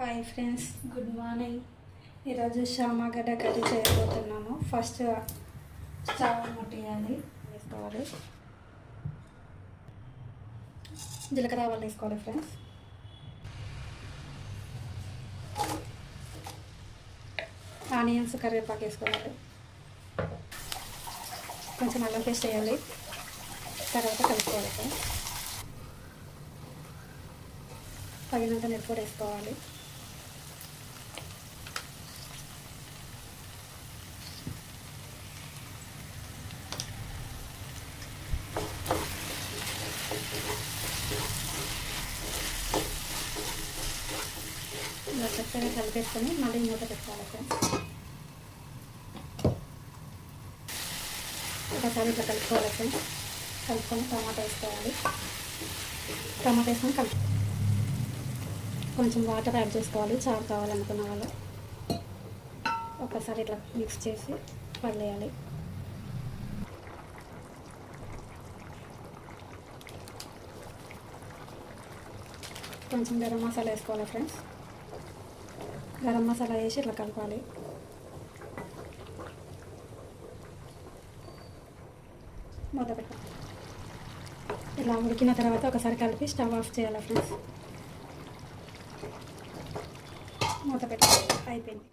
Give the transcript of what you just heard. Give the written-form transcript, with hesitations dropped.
Hi friends, good morning. ఈరోజు శామగడ్డ curry చేయబోతున్నాను. First stove ముట్టియాలి, వేసుకోవాలి. జీలకర్ర ఆవాలు వేసుకోవాలి ఫ్రెండ్స్. ఆనియన్స్, కరివేపాకు వేసుకోవాలి. కొంచెం అల్లం పేస్ట్ వేయాలి, తర్వాత కలుపుకోవాలి ఫ్రెండ్స్. తగినంత మిరప వేసుకోవాలి. ఇలా చక్కగా కలిపేసుకొని మళ్ళీ మూత పెట్టుకోవాలి ఫ్రెండ్స్. ఒకసారి ఇట్లా కలుపుకోవాలి ఫ్రెండ్స్. కలుపుకొని టమాటా వేసుకోవాలి. టమాటా వేసుకొని కొంచెం వాటర్ యాడ్ చేసుకోవాలి, చారు కావాలనుకున్న వాళ్ళు. ఒకసారి ఇట్లా మిక్స్ చేసి వదిలేయాలి. కొంచెం గరం మసాలా వేసుకోవాలి ఫ్రెండ్స్. గరం మసాలా వేసి ఇట్లా కలపాలి. మూత పెట్టాలి. ఇలా ఉడికిన తర్వాత ఒకసారి కలిపి స్టవ్ ఆఫ్ చేయాలి ఫ్రెండ్స్. మూత పెట్టాలి. అయిపోయింది.